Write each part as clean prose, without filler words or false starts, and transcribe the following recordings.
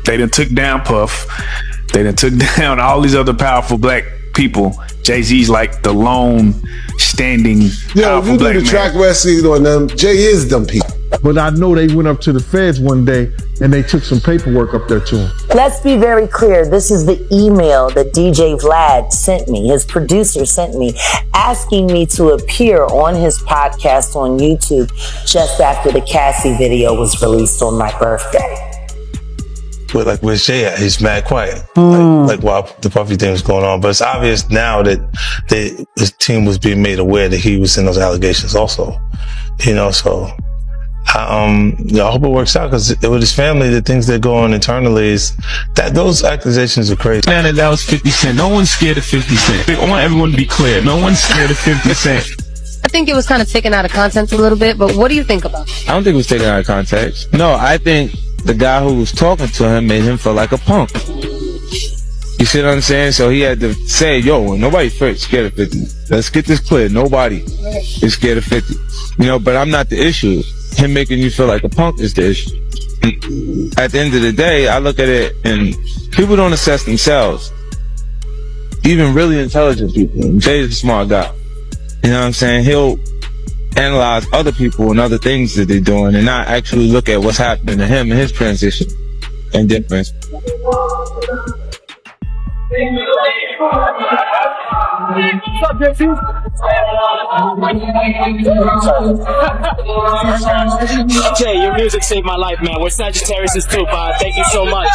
They done took down Puff. They done took down all these other powerful black people. Jay-Z's like the lone standing powerful black man. The track wrestling on them, Jay is them people. But I know they went up to the feds one day and they took some paperwork up there to him. Let's be very clear. This is the email that DJ Vlad sent me, his producer sent me, asking me to appear on his podcast on YouTube just after the Cassie video was released on my birthday. But like where's Jay at? He's mad quiet. Like while the Puffy thing was going on. But it's obvious now that his team was being made aware that he was in those allegations also. So I hope it works out, because with his family, the things that go on internally is that those accusations are crazy. Man, that was 50 Cent. No one's scared of 50 Cent. I want everyone to be clear. No one's scared of 50 Cent. I think it was kind of taken out of context a little bit, but what do you think about it? I don't think it was taken out of context. No, I think the guy who was talking to him made him feel like a punk. You see what I'm saying? So he had to say, yo, nobody's scared of 50. Let's get this clear. Nobody is scared of 50. But I'm not the issue. Him making you feel like a punk is the issue. At the end of the day, I look at it and people don't assess themselves. Even really intelligent people. Jay's a smart guy. You know what I'm saying? He'll analyze other people and other things that they're doing and not actually look at what's happening to him and his transition and difference. Jay, your music saved my life, man. We're Sagittarius too, bud. Thank you so much.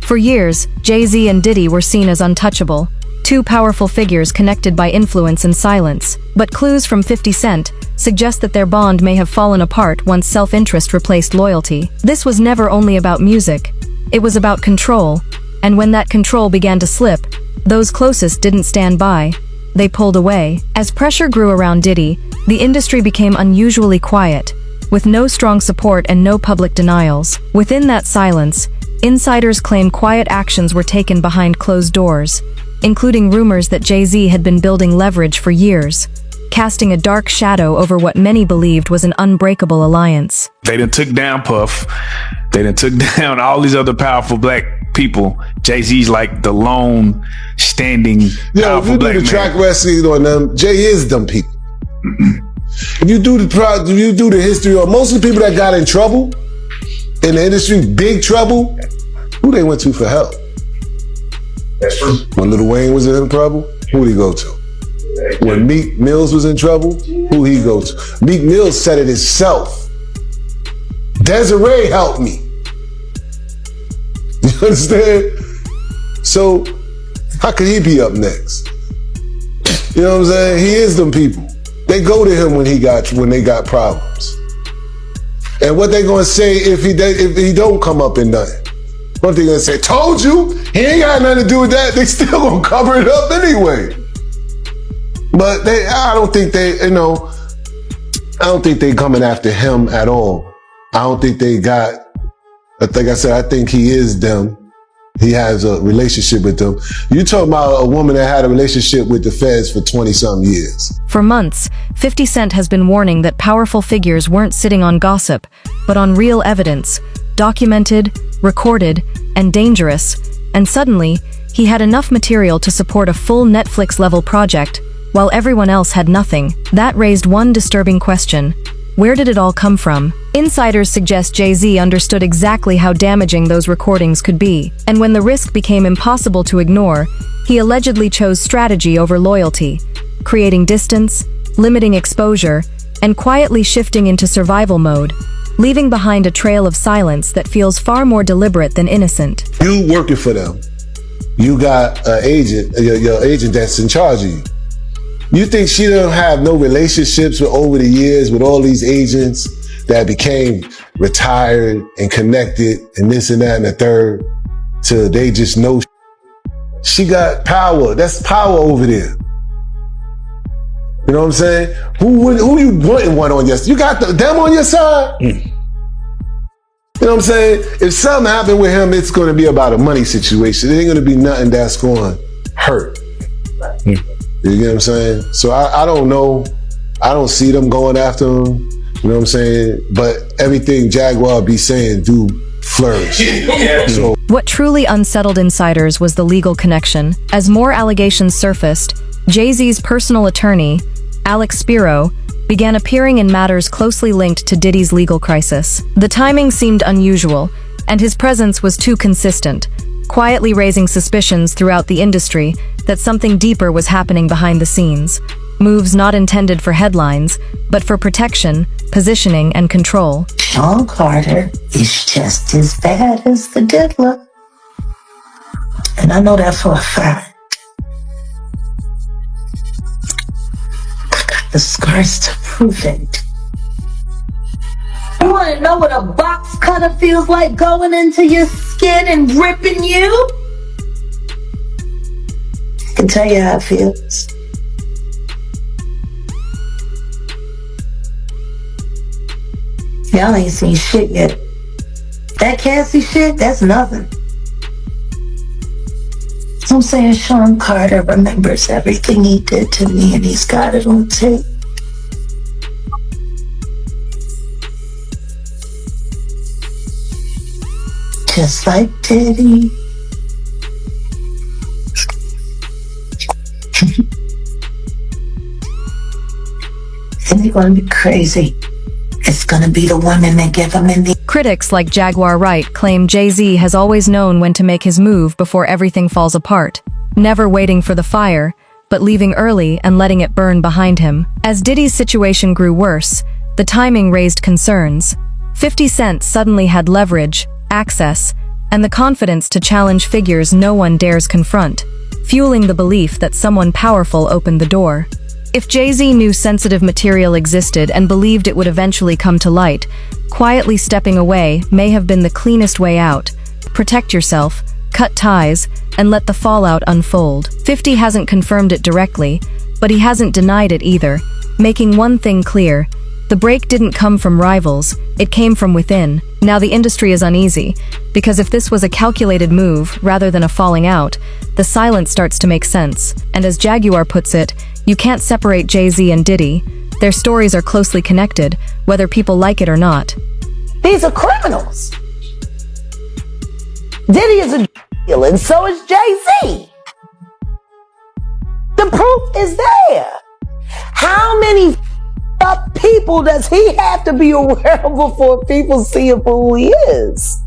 For years, Jay-Z and Diddy were seen as untouchable, two powerful figures connected by influence and silence. But clues from 50 Cent suggest that their bond may have fallen apart once self-interest replaced loyalty. This was never only about music. It was about control, and when that control began to slip, those closest didn't stand by. They pulled away. As pressure grew around Diddy, the industry became unusually quiet, with no strong support and no public denials. Within that silence, insiders claim quiet actions were taken behind closed doors, including rumors that Jay-Z had been building leverage for years, casting a dark shadow over what many believed was an unbreakable alliance. They done took down Puff. They done took down all these other powerful black people. Jay-Z's like the lone standing powerful black man. The track wrestling on them, Jay is them people. If you do the history of most of the people that got in trouble in the industry, big trouble, who they went to for help? That's true. When Lil Wayne was in trouble, who'd he go to? When Meek Mills was in trouble, who'd he go to? Meek Mills said it himself. Desiree helped me. You understand? So how could he be up next? You know what I'm saying? He is them people. They go to him when they got problems. And what they gonna say if he don't come up in nothing? What they gonna say? Told you, he ain't got nothing to do with that. They still gonna cover it up anyway. But I don't think they coming after him at all. I don't think they got, like I said, I think he is them. He has a relationship with them. You talking about a woman that had a relationship with the feds for 20-something years. For months, 50 Cent has been warning that powerful figures weren't sitting on gossip, but on real evidence, documented, recorded, and dangerous. And suddenly, he had enough material to support a full Netflix-level project, while everyone else had nothing. That raised one disturbing question. Where did it all come from? Insiders suggest Jay-Z understood exactly how damaging those recordings could be, and when the risk became impossible to ignore, he allegedly chose strategy over loyalty, creating distance, limiting exposure, and quietly shifting into survival mode, leaving behind a trail of silence that feels far more deliberate than innocent. You working for them. You got an agent, your agent that's in charge of you. You think she don't have no relationships with over the years with all these agents that became retired and connected and this and that and the third till they just know she got power. That's power over there. You know what I'm saying? Who you wanting one on your side? You got them on your side? You know what I'm saying? If something happened with him, it's going to be about a money situation. It ain't going to be nothing that's going to hurt. You You get what I'm saying? So I don't know. I don't see them going after him. You know what I'm saying? But everything Jaguar be saying do flourish. So What truly unsettled insiders was the legal connection. As more allegations surfaced, Jay-Z's personal attorney, Alex Spiro, began appearing in matters closely linked to Diddy's legal crisis. The timing seemed unusual, and his presence was too consistent, quietly raising suspicions throughout the industry that something deeper was happening behind the scenes. Moves not intended for headlines, but for protection, positioning, and control. Sean Carter is just as bad as the diddler. And I know that for a fact. I got the scars to prove it. You wanna know what a box cutter feels like going into your skin and ripping you? I can tell you how it feels. Y'all ain't seen shit yet. That Cassie shit, that's nothing. I'm saying Sean Carter remembers everything he did to me and he's got it on tape. Just like Diddy. And they're gonna be crazy. It's gonna be the women that give him in the... Critics like Jaguar Wright claim Jay-Z has always known when to make his move before everything falls apart, never waiting for the fire, but leaving early and letting it burn behind him. As Diddy's situation grew worse, the timing raised concerns. 50 Cent suddenly had leverage, access, and the confidence to challenge figures no one dares confront, fueling the belief that someone powerful opened the door. If Jay-Z knew sensitive material existed and believed it would eventually come to light, quietly stepping away may have been the cleanest way out. Protect yourself, cut ties, and let the fallout unfold. 50 hasn't confirmed it directly, but he hasn't denied it either, making one thing clear. The break didn't come from rivals, it came from within. Now the industry is uneasy, because if this was a calculated move rather than a falling out, the silence starts to make sense. And as Jaguar puts it, you can't separate Jay-Z and Diddy. Their stories are closely connected, whether people like it or not. These are criminals. Diddy is a deal, and so is Jay-Z. The proof is there. How many people does he have to be aware of before people see him for who he is?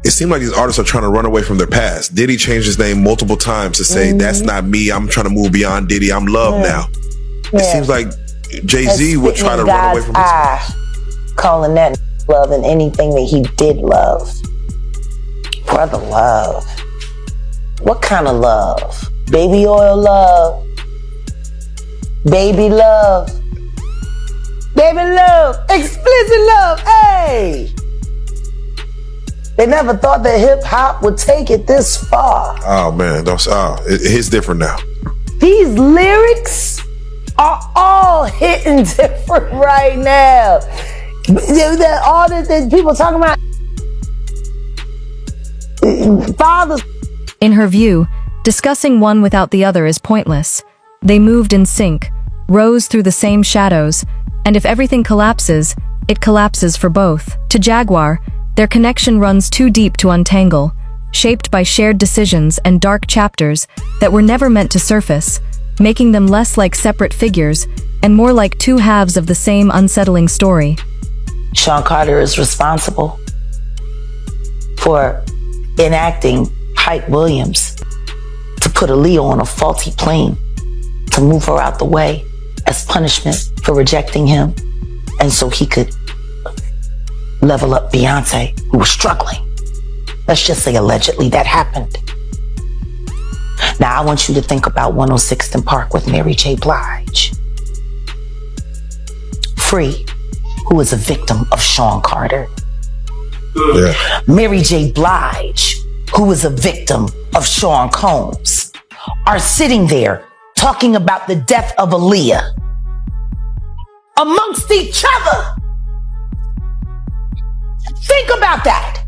It seems like these artists are trying to run away from their past. Diddy changed his name multiple times to say, that's not me. I'm trying to move beyond Diddy. I'm Love now. It seems like Jay-Z would try to run away from his past. Calling that love and anything that he did love. Brother love. What kind of love? Baby oil love. Baby love. Baby love. Explicit love. Hey! They never thought that hip hop would take it this far. Oh man, it's different now. These lyrics are all hitting different right now. All that people talking about fathers. In her view, discussing one without the other is pointless. They moved in sync, rose through the same shadows, and if everything collapses, it collapses for both. To Jaguar, their connection runs too deep to untangle, shaped by shared decisions and dark chapters that were never meant to surface, making them less like separate figures and more like two halves of the same unsettling story. Sean Carter is responsible for enacting Hype Williams to put Aaliyah on a faulty plane, to move her out the way as punishment for rejecting him, and so he could level up Beyoncé, who was struggling. Let's just say allegedly that happened. Now I want you to think about 106th and Park with Mary J. Blige. Free, who is a victim of Sean Carter. Yeah. Mary J. Blige, who is a victim of Sean Combs, are sitting there talking about the death of Aaliyah amongst each other. Think about that.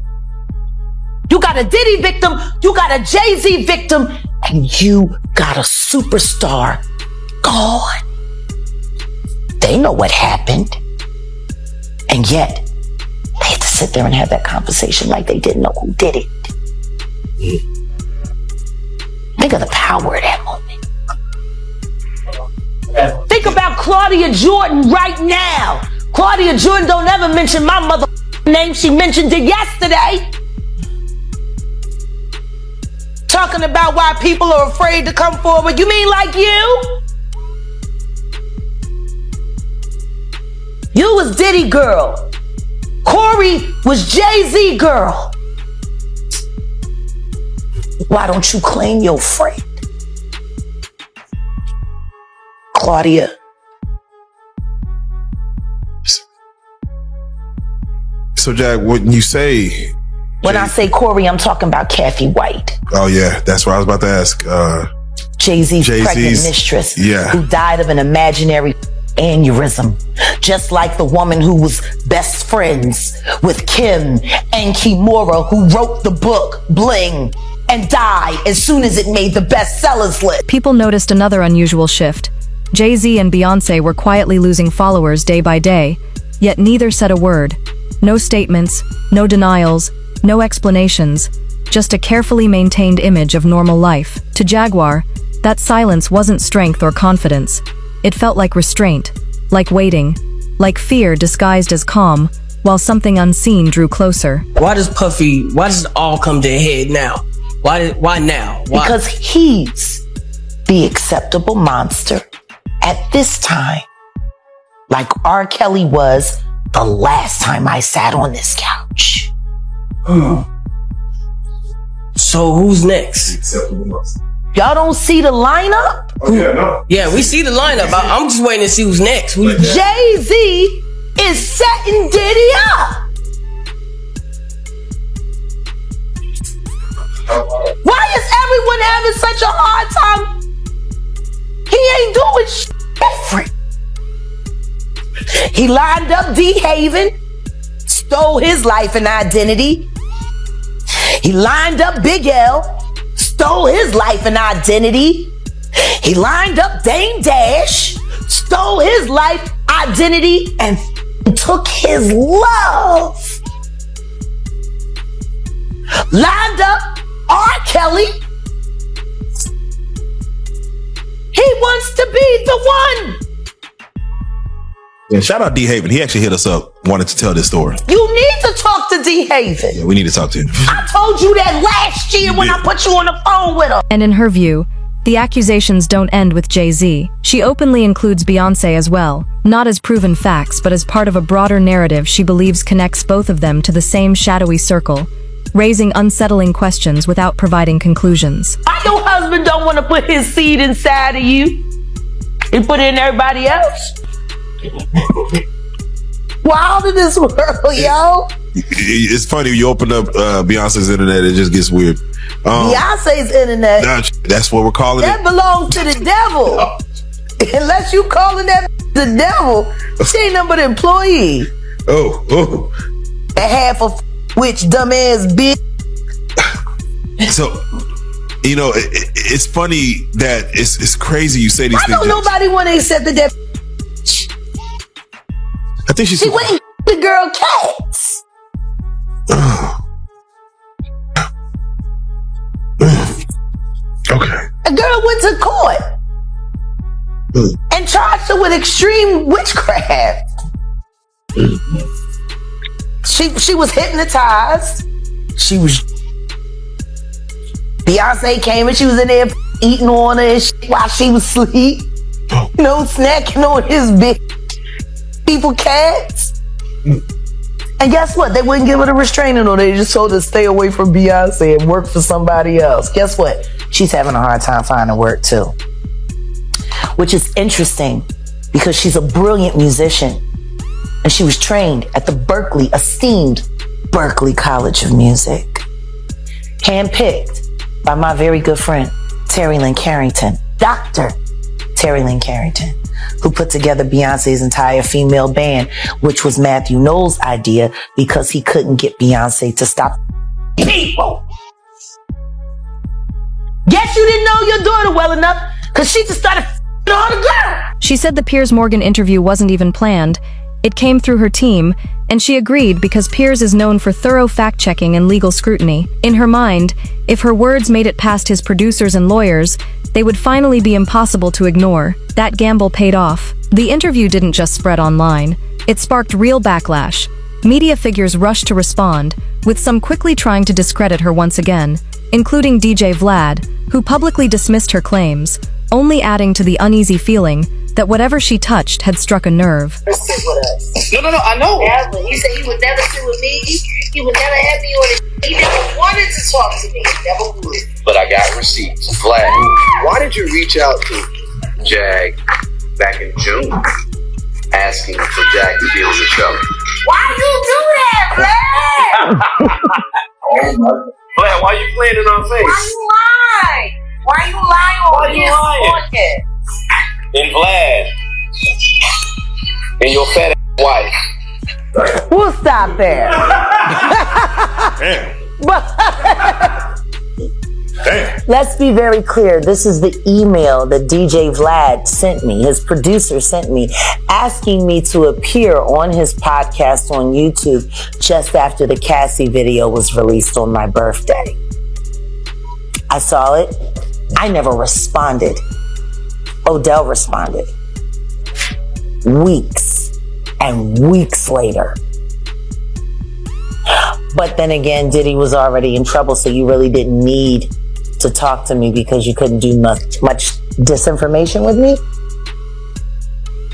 You got a Diddy victim, you got a Jay-Z victim, and you got a superstar gone. They know what happened. And yet, they had to sit there and have that conversation like they didn't know who did it. Think of the power of that moment. Think about Claudia Jordan right now. Claudia Jordan don't ever mention my mother name. She mentioned it yesterday. Talking about why people are afraid to come forward. You mean like you? You was Diddy girl. Corey was Jay-Z girl. Why don't you claim your friend? Claudia. So, Jack, when you say... When I say Corey, I'm talking about Kathy White. Oh, yeah. That's what I was about to ask. Jay-Z's pregnant mistress. Yeah. Who died of an imaginary aneurysm. Just like the woman who was best friends with Kim and Kimura, who wrote the book Bling and died as soon as it made the bestsellers list. People noticed another unusual shift. Jay-Z and Beyoncé were quietly losing followers day by day, yet neither said a word. No statements, no denials, no explanations, just a carefully maintained image of normal life. To Jaguar, that silence wasn't strength or confidence. It felt like restraint, like waiting, like fear disguised as calm, while something unseen drew closer. Why does it all come to a head now? Why now? Why? Because he's the acceptable monster at this time, like R. Kelly was the last time I sat on this couch. So who's next? Y'all don't see the lineup? Oh, yeah, no. Yeah, we see the lineup. I'm just waiting to see who's next. Jay-Z is setting Diddy up. Why is everyone having such a hard time? He ain't doing different. He lined up D-Haven, stole his life and identity. He lined up Big L, stole his life and identity. He lined up Dame Dash, stole his life, identity, and took his love. Lined up R. Kelly. He wants to be the one. Yeah, shout out D-Haven. He actually hit us up, wanted to tell this story. You need to talk to D-Haven. Yeah, we need to talk to him. I told you that last year when I put you on the phone with her. And in her view, the accusations don't end with Jay-Z. She openly includes Beyoncé as well, not as proven facts, but as part of a broader narrative she believes connects both of them to the same shadowy circle, raising unsettling questions without providing conclusions. Why your husband don't want to put his seed inside of you? He put it in everybody else? Wow, to this world, yo. It's funny, you open up Beyonce's internet, it just gets weird. Beyonce's internet. That's what we're calling that it. That belongs to the devil. Unless you calling that the devil, she ain't nothing but an employee. Oh. And half of which dumbass bitch. So, you know, it's funny that it's crazy you say these things. Why don't nobody want to accept that? I think she went and the girl cats. Okay. A girl went to court and charged her with extreme witchcraft. She was hypnotized. Beyonce came and she was in there eating on her and shit while she was asleep. You know, snacking on his big people cats. And guess what? They wouldn't give her the restraining order. They just told her to stay away from Beyonce and work for somebody else. Guess what? She's having a hard time finding work too. Which is interesting because she's a brilliant musician. And she was trained at the esteemed Berklee College of Music. Handpicked by my very good friend, Terry Lynn Carrington. Dr. Terry Lynn Carrington, who put together Beyonce's entire female band, which was Matthew Knowles' idea because he couldn't get Beyonce to stop people. Guess you didn't know your daughter well enough, because she just started f***ing all the girls. She said the Piers Morgan interview wasn't even planned. It came through her team, and she agreed because Piers is known for thorough fact-checking and legal scrutiny. In her mind, if her words made it past his producers and lawyers, they would finally be impossible to ignore. That gamble paid off. The interview didn't just spread online. It sparked real backlash. Media figures rushed to respond, with some quickly trying to discredit her once again, including DJ Vlad, who publicly dismissed her claims, only adding to the uneasy feeling that whatever she touched had struck a nerve. Sit with us. No, I know. Never. He said he would never sit with me. He would never have me on his. He never wanted to talk to me. Never would. But I got receipts. Vlad, why did you reach out to Jag back in June asking for Jag to be on the show? Why you do that, Vlad? Vlad, why you playing in our face? Why you lying on this podcast? And Vlad and your fat wife. We'll stop there. Damn. Damn. Let's be very clear. This is the email that DJ Vlad sent me, his producer sent me, asking me to appear on his podcast on YouTube just after the Cassie video was released on my birthday. I saw it. I never responded. Odell responded. Weeks and weeks later. But then again, Diddy was already in trouble, so you really didn't need to talk to me because you couldn't do much disinformation with me.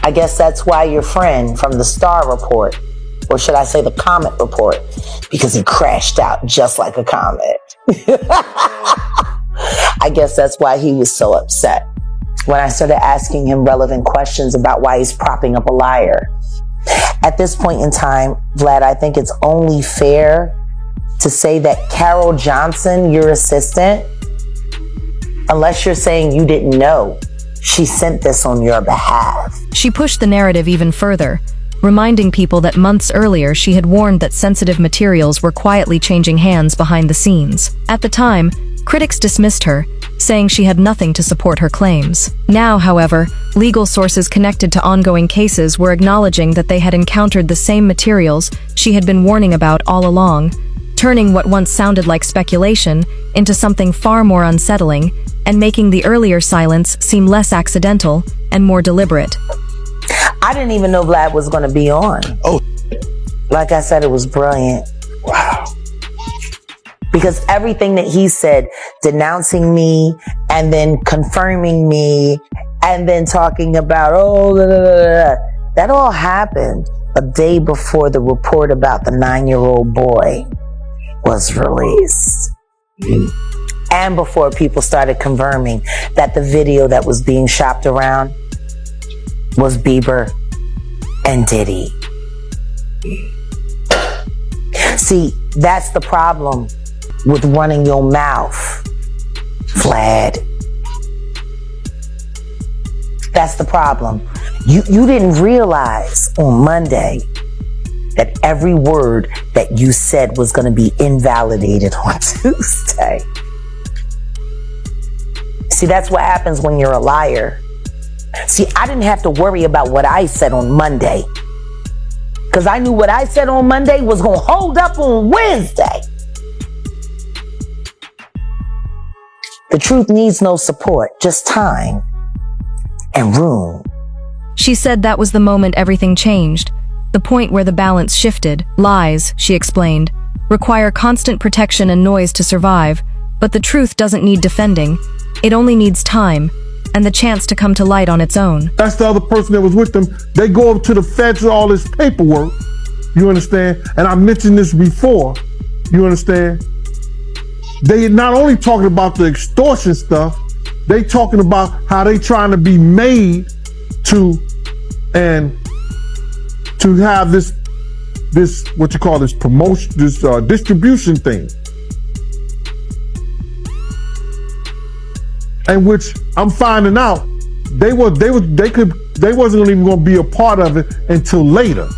I guess that's why your friend from the Star Report, or should I say the Comet Report, because he crashed out just like a comet. I guess that's why he was so upset when I started asking him relevant questions about why he's propping up a liar. At this point in time, Vlad, I think it's only fair to say that Carol Johnson, your assistant, unless you're saying you didn't know, she sent this on your behalf. She pushed the narrative even further, reminding people that months earlier she had warned that sensitive materials were quietly changing hands behind the scenes. At the time, critics dismissed her, saying she had nothing to support her claims. Now, however, legal sources connected to ongoing cases were acknowledging that they had encountered the same materials she had been warning about all along, turning what once sounded like speculation into something far more unsettling and making the earlier silence seem less accidental and more deliberate. I didn't even know Vlad was going to be on. Oh. Like I said, it was brilliant. Wow. Because everything that he said, denouncing me and then confirming me and then talking about, that all happened a day before the report about the 9-year-old boy was released. And before people started confirming that the video that was being shopped around was Bieber and Diddy. See, that's the problem with running your mouth, Vlad. That's the problem. You didn't realize on Monday that every word that you said was going to be invalidated on Tuesday. See, that's what happens when you're a liar. See, I didn't have to worry about what I said on Monday, because I knew what I said on Monday was going to hold up on Wednesday. The truth needs no support, just time and room. She said that was the moment everything changed, the point where the balance shifted. Lies, she explained, require constant protection and noise to survive, but the truth doesn't need defending. It only needs time and the chance to come to light on its own. That's the other person that was with them. They go up to the feds with all this paperwork, you understand? And I mentioned this before, you understand? They not only talking about the extortion stuff, they talking about how they trying to be made to have this what you call this promotion, this distribution thing. And which I'm finding out they wasn't even gonna be a part of it until later.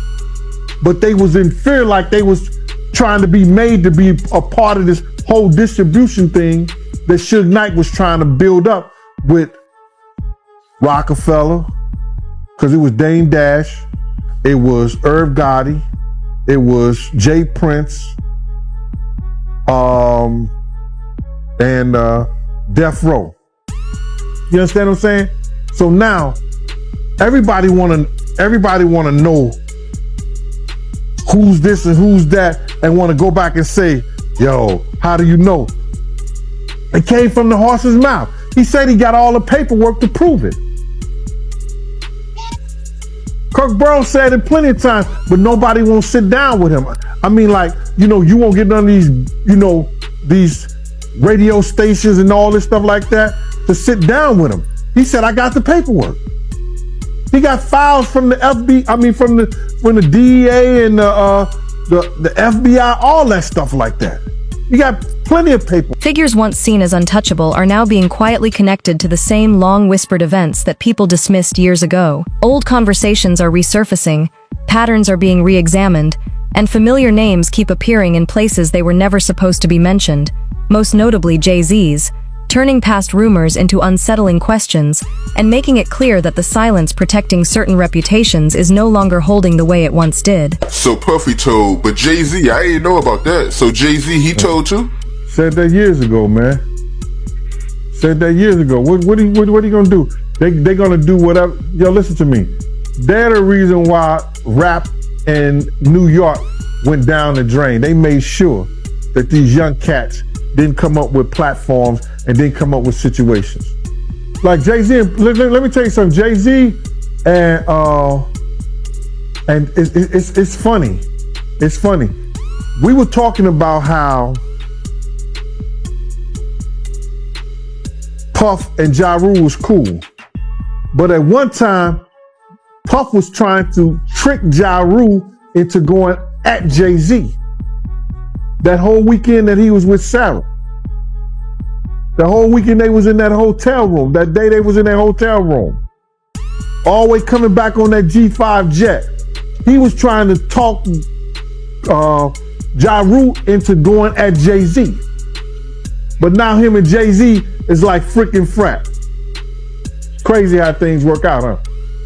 But they was in fear, like they was trying to be made to be a part of this whole distribution thing that Suge Knight was trying to build up with Rockefeller, because it was Dame Dash, it was Irv Gotti, it was Jay Prince, and Death Row. You understand what I'm saying? So now everybody wanna know who's this and who's that, and wanna go back and say, yo, how do you know? It came from the horse's mouth. He said he got all the paperwork to prove it. Kirk Burrows said it plenty of times, but nobody won't sit down with him. I mean, like, you won't get none of these, these radio stations and all this stuff like that to sit down with him. He said, I got the paperwork. He got files from the from the DEA and the FBI, all that stuff like that. He got plenty of paper. Figures once seen as untouchable are now being quietly connected to the same long-whispered events that people dismissed years ago. Old conversations are resurfacing, patterns are being re-examined, and familiar names keep appearing in places they were never supposed to be mentioned, most notably Jay-Z's, turning past rumors into unsettling questions and making it clear that the silence protecting certain reputations is no longer holding the way it once did. So Puffy told, but Jay-Z, I didn't know about that. So Jay-Z, he told too? Said that years ago, man. Said that years ago. What are you gonna do? They're gonna do whatever. Yo, listen to me. They're the reason why rap in New York went down the drain. They made sure that these young cats didn't come up with platforms and didn't come up with situations. Like Jay-Z, let me tell you something. Jay-Z and it's funny. It's funny. We were talking about how Puff and Ja Rule was cool. But at one time, Puff was trying to trick Ja Rule into going at Jay-Z. That whole weekend that he was with Sarah. The whole weekend they was in that hotel room. That day they was in that hotel room. Always coming back on that G5 jet. He was trying to talk Ja Rule into going at Jay-Z. But now him and Jay-Z is like freaking frat. Crazy how things work out, huh?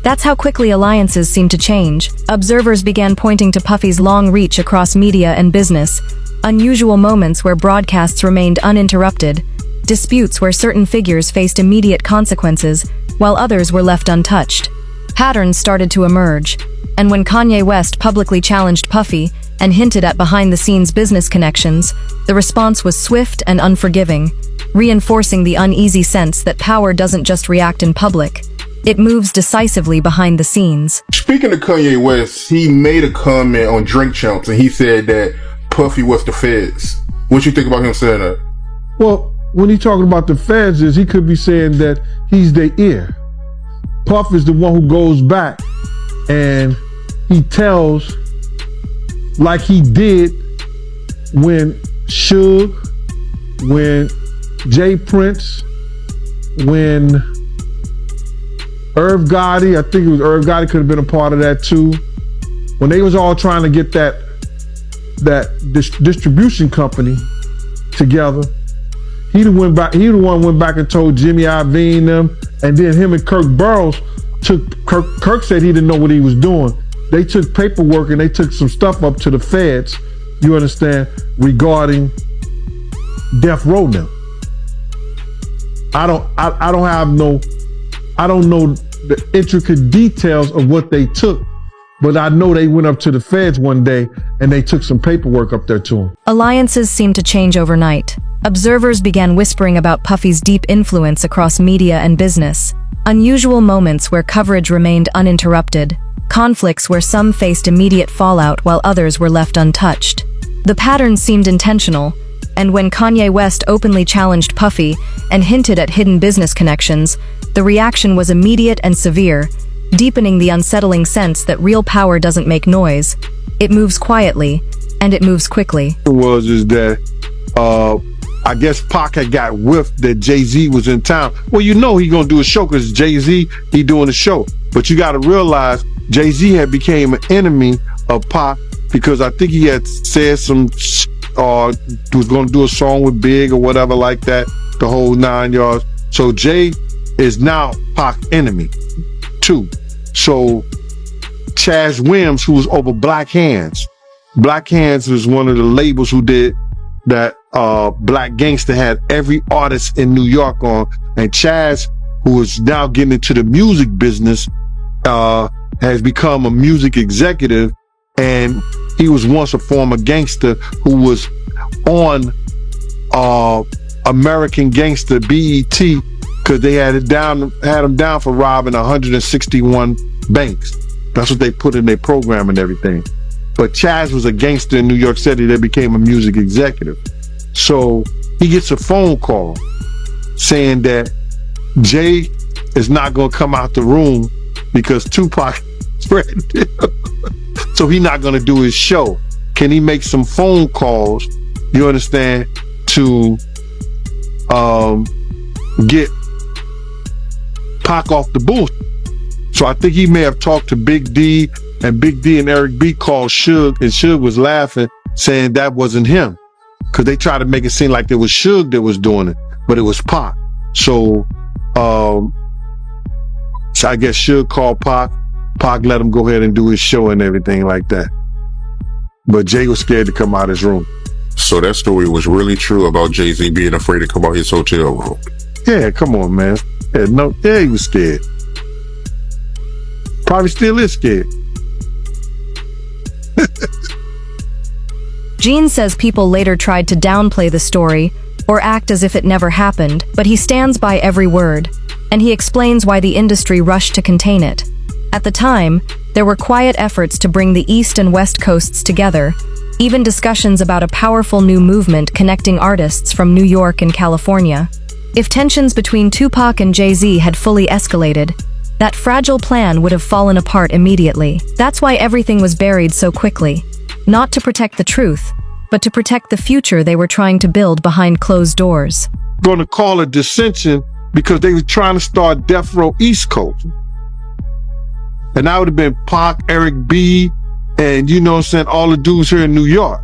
That's how quickly alliances seem to change. Observers began pointing to Puffy's long reach across media and business, unusual moments where broadcasts remained uninterrupted, disputes where certain figures faced immediate consequences, while others were left untouched. Patterns started to emerge, and when Kanye West publicly challenged Puffy and hinted at behind-the-scenes business connections, the response was swift and unforgiving, reinforcing the uneasy sense that power doesn't just react in public. It moves decisively behind the scenes. Speaking of Kanye West, he made a comment on Drink Champs and he said that Puffy was the feds. What you think about him saying that? Well, when he talking about the feds, he could be saying that he's their ear. Puff is the one who goes back and he tells, like he did when Suge, when Jay Prince, when Irv Gotti, I think it was Irv Gotti could have been a part of that too. When they was all trying to get that distribution company together, he the one went back and told Jimmy Iovine them, and then him and Kirk Burrows Kirk said he didn't know what he was doing. They took paperwork and they took some stuff up to the feds, you understand, regarding Death Row now. I don't know the intricate details of what they took, but I know they went up to the feds one day and they took some paperwork up there to him. Alliances seemed to change overnight. Observers began whispering about Puffy's deep influence across media and business. Unusual moments where coverage remained uninterrupted. Conflicts where some faced immediate fallout while others were left untouched. The pattern seemed intentional, and when Kanye West openly challenged Puffy and hinted at hidden business connections, the reaction was immediate and severe, deepening the unsettling sense that real power doesn't make noise. It moves quietly, and it moves quickly. Is that I guess Pac had got whiffed that Jay-Z was in town. Well, you know he gonna do a show because Jay-Z, he doing a show. But you gotta realize Jay-Z had became an enemy of Pac because I think he had said was going to do a song with Big or whatever like that, the whole 9 yards. So Jay is now Pac's enemy too. So Chaz Williams, who was over Black Hands. Black Hands was one of the labels who did that. Black Gangster had every artist in New York on, and Chaz, who is now getting into the music business, has become a music executive, and he was once a former gangster who was on American Gangster BET, because they had him down for robbing 161 banks. That's what they put in their program and everything. But Chaz was a gangster in New York City that became a music executive. So he gets a phone call saying that Jay is not going to come out the room because Tupac threatened him. So he's not going to do his show. Can he make some phone calls, you understand, to get Pac off the bullshit? So I think he may have talked to Big D, and Big D and Eric B called Suge, and Suge was laughing, saying that wasn't him. Because they tried to make it seem like it was Suge that was doing it, but it was Pac. So I guess Suge called Pac. Pac let him go ahead and do his show and everything like that. But Jay was scared to come out his room. So that story was really true about Jay-Z being afraid to come out his hotel room. Yeah, come on, man. Yeah, he was scared. Probably still is scared. Gene says people later tried to downplay the story or act as if it never happened, but he stands by every word, and he explains why the industry rushed to contain it. At the time, there were quiet efforts to bring the East and West Coasts together, even discussions about a powerful new movement connecting artists from New York and California. If tensions between Tupac and Jay-Z had fully escalated, that fragile plan would have fallen apart immediately. That's why everything was buried so quickly. Not to protect the truth, but to protect the future they were trying to build behind closed doors. Going to call a dissension because they were trying to start Death Row East Coast. And that would have been Pac, Eric B, and you know what I'm saying, all the dudes here in New York.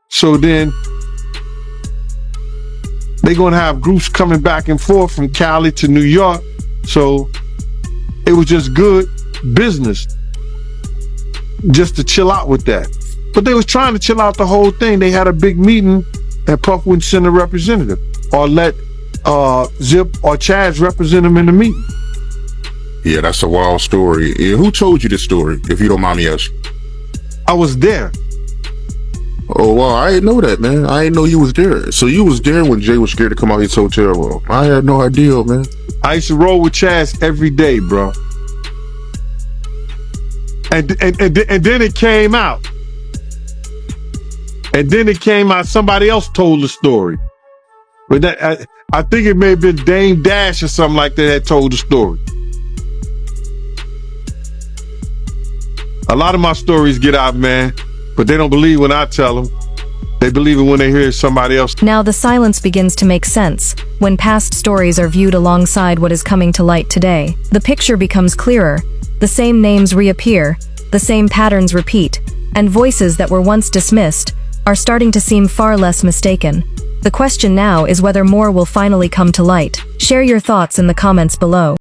So then they're going to have groups coming back and forth from Cali to New York. So it was just good business just to chill out with that. But they was trying to chill out the whole thing. They had a big meeting and Puff wouldn't send a representative or let Zip or Chaz represent him in the meeting. Yeah, that's a wild story. Yeah, who told you this story, if you don't mind me asking? I was there. Oh, wow, I didn't know that, man. I didn't know you was there. So you was there when Jay was scared to come out his hotel room. I had no idea, man. I used to roll with Chaz every day, bro. And then it came out. And then it came out, somebody else told the story. But that, I think it may have been Dame Dash or something like that that told the story. A lot of my stories get out, man, but they don't believe when I tell them. They believe it when they hear somebody else. Now the silence begins to make sense when past stories are viewed alongside what is coming to light today. The picture becomes clearer. The same names reappear, the same patterns repeat, and voices that were once dismissed are starting to seem far less mistaken. The question now is whether more will finally come to light. Share your thoughts in the comments below.